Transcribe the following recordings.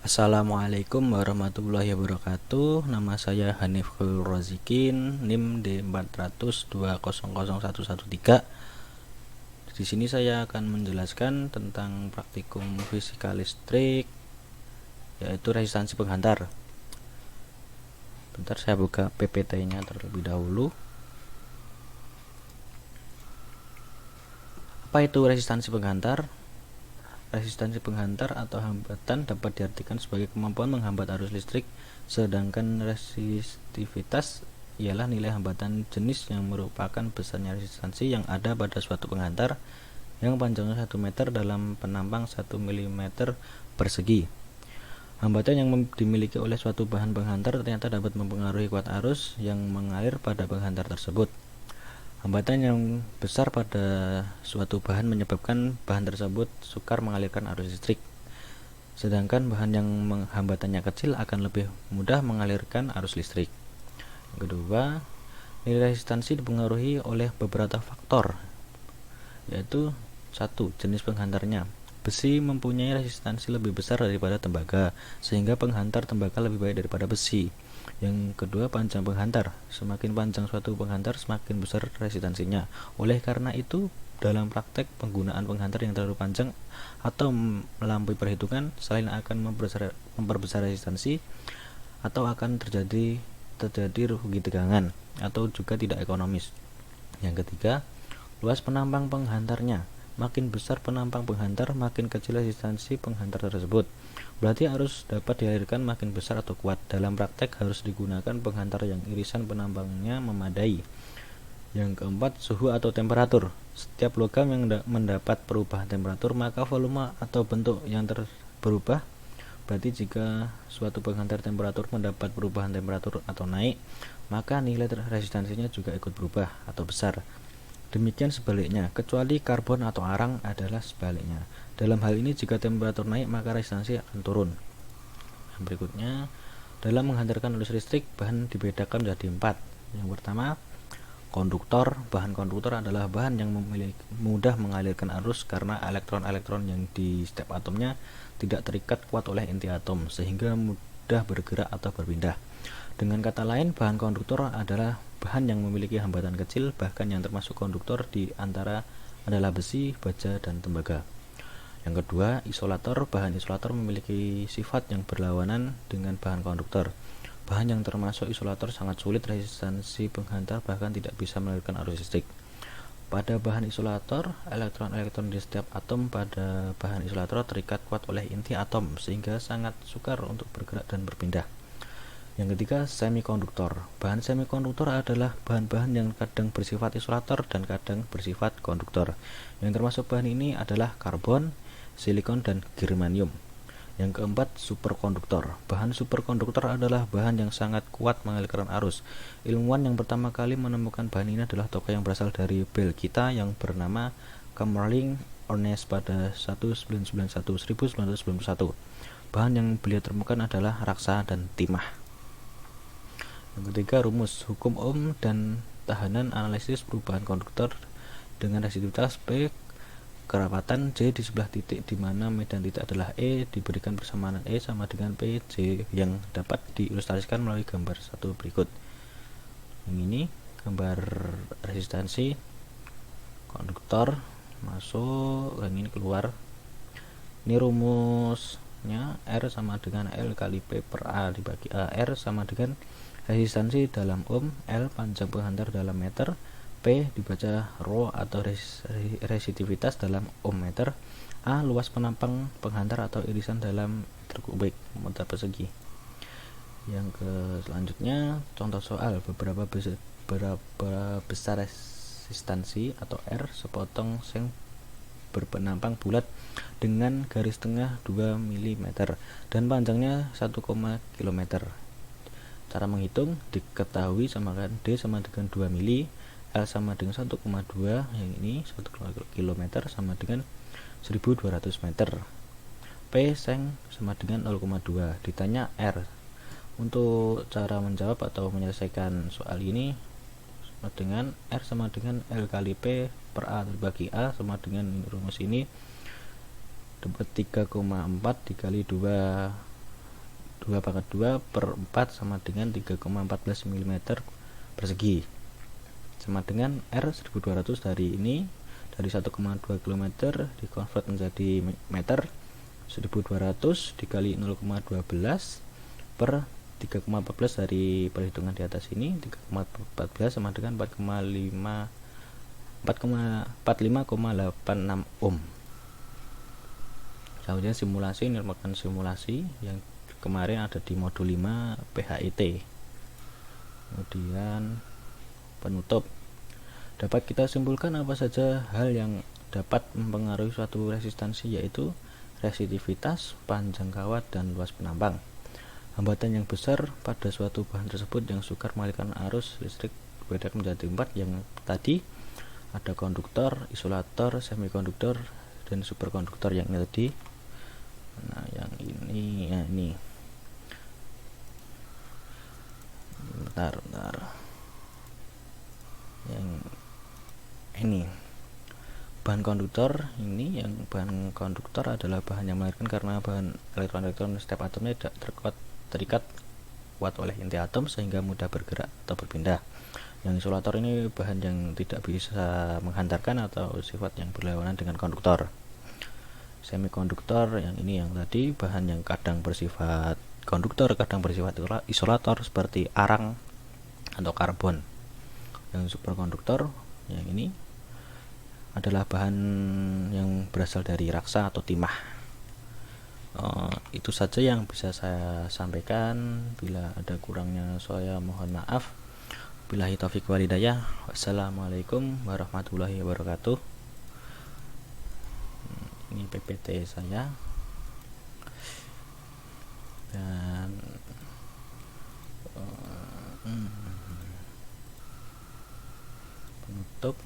Assalamualaikum warahmatullahi wabarakatuh. Nama saya Hanif Khairul Rozikin, NIM D402001113. Di sini saya akan menjelaskan tentang praktikum fisika listrik, yaitu resistansi penghantar. Bentar, saya buka PPT-nya terlebih dahulu. Apa itu resistansi penghantar? Resistansi penghantar atau hambatan dapat diartikan sebagai kemampuan menghambat arus listrik, sedangkan resistivitas ialah nilai hambatan jenis yang merupakan besarnya resistansi yang ada pada suatu penghantar yang panjangnya 1 meter dalam penampang 1 mm persegi. Hambatan yang dimiliki oleh suatu bahan penghantar ternyata dapat mempengaruhi kuat arus yang mengalir pada penghantar tersebut. Hambatan yang besar pada suatu bahan menyebabkan bahan tersebut sukar mengalirkan arus listrik, sedangkan bahan yang hambatannya kecil akan lebih mudah mengalirkan arus listrik. Yang kedua, nilai resistansi dipengaruhi oleh beberapa faktor, yaitu 1. Jenis penghantarnya. Besi mempunyai resistansi lebih besar daripada tembaga, sehingga penghantar tembaga lebih baik daripada besi. Yang kedua, panjang penghantar. Semakin panjang suatu penghantar, semakin besar resistansinya. Oleh karena itu, dalam praktek penggunaan penghantar yang terlalu panjang atau melampaui perhitungan, selain akan memperbesar resistansi, atau akan terjadi rugi tegangan, atau juga tidak ekonomis. Yang ketiga, luas penampang penghantarnya. Makin besar penampang penghantar, makin kecil resistansi penghantar tersebut. Berarti arus dapat dialirkan makin besar atau kuat. Dalam praktek harus digunakan penghantar yang irisan penampangnya memadai. Yang keempat, suhu atau temperatur. Setiap logam yang mendapat perubahan temperatur, maka volume atau bentuk yang berubah. Berarti jika suatu penghantar temperatur mendapat perubahan temperatur atau naik, maka nilai resistansinya juga ikut berubah atau besar. Demikian sebaliknya, kecuali karbon atau arang adalah sebaliknya. Dalam hal ini, jika temperatur naik, maka resistansi akan turun. Berikutnya, dalam menghantarkan arus listrik, bahan dibedakan menjadi 4. Yang pertama, konduktor. Bahan konduktor adalah bahan yang mudah mengalirkan arus karena elektron-elektron yang di setiap atomnya tidak terikat kuat oleh inti atom, sehingga mudah bergerak atau berpindah. Dengan kata lain, bahan konduktor adalah bahan yang memiliki hambatan kecil, bahkan yang termasuk konduktor di antara adalah besi, baja, dan tembaga. Yang kedua, isolator. Bahan isolator memiliki sifat yang berlawanan dengan bahan konduktor. Bahan yang termasuk isolator sangat sulit resistansi penghantar, bahkan tidak bisa mengalirkan arus listrik. Pada bahan isolator, elektron-elektron di setiap atom pada bahan isolator terikat kuat oleh inti atom, sehingga sangat sukar untuk bergerak dan berpindah. Yang ketiga, semikonduktor. Bahan semikonduktor adalah bahan-bahan yang kadang bersifat isolator dan kadang bersifat konduktor. Yang termasuk bahan ini adalah karbon, silikon, dan germanium. Yang keempat, superkonduktor. Bahan superkonduktor adalah bahan yang sangat kuat mengalirkan arus. Ilmuwan yang pertama kali menemukan bahan ini adalah tokoh yang berasal dari Belgika yang bernama Kamerlingh Onnes pada 1991. Bahan yang beliau temukan adalah raksa dan timah. Yang ketiga, rumus hukum Ohm dan tahanan analisis perubahan konduktor dengan resistitivitas P, kerapatan J di sebelah titik di mana medan titik adalah E, diberikan persamaan E sama dengan P J yang dapat diilustrasikan melalui gambar satu berikut. Yang ini gambar resistansi konduktor masuk, yang ini keluar. Ini rumusnya, R sama dengan L kali P per A dibagi A. R sama dengan resistansi dalam ohm, L panjang penghantar dalam meter, P dibaca rho atau resistitivitas dalam ohm meter, A luas penampang penghantar atau irisan dalam meter kubik meter persegi. Yang selanjutnya, contoh soal. Beberapa besar resistansi atau R sepotong seng berpenampang bulat dengan garis tengah 2 mm dan panjangnya 1, km. Cara menghitung diketahui sama kan D sama dengan 2 mili, L sama dengan 1,2, yang ini 1 km sama dengan 1200 meter. P seng sama dengan 0,2. Ditanya R. Untuk cara menjawab atau menyelesaikan soal ini sama dengan R sama dengan L kali P per A dibagi A sama dengan rumus ini dapat 3,4 dikali 2 2/2/4 sama dengan 3,14 mm persegi, sama dengan R 1200 dari ini, dari 1,2 km dikonvert menjadi meter. 1200 dikali 0,12 per 3,14 dari perhitungan di atas ini, 3,14 sama dengan 45,86 ohm. Selanjutnya simulasi, ini merupakan simulasi yang kemarin ada di modul 5 PHIT. Kemudian penutup, dapat kita simpulkan apa saja hal yang dapat mempengaruhi suatu resistansi, yaitu resisitivitas, panjang kawat, dan luas penampang. Hambatan yang besar pada suatu bahan tersebut yang sukar mengalirkan arus listrik dibedakan menjadi 4, yang tadi ada konduktor, isolator, semikonduktor, dan superkonduktor yang ini tadi. Nah, yang ini ya ini. Bentar. Yang ini bahan konduktor, ini yang bahan konduktor adalah bahan yang melahirkan karena bahan elektron setiap atomnya tidak terikat kuat oleh inti atom sehingga mudah bergerak atau berpindah. Yang isolator ini bahan yang tidak bisa menghantarkan atau sifat yang berlawanan dengan konduktor. Semikonduktor yang ini yang tadi bahan yang kadang bersifat konduktor, kadang bersifat isolator seperti arang atau karbon. Yang superkonduktor yang ini adalah bahan yang berasal dari raksa atau timah. Itu saja yang bisa saya sampaikan. Bila ada kurangnya saya mohon maaf. Billahi taufiq wal hidayah. Wassalamualaikum warahmatullahi wabarakatuh. Ini PPT saya, dan penutup,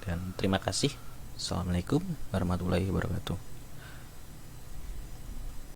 dan terima kasih. Assalamualaikum warahmatullahi wabarakatuh.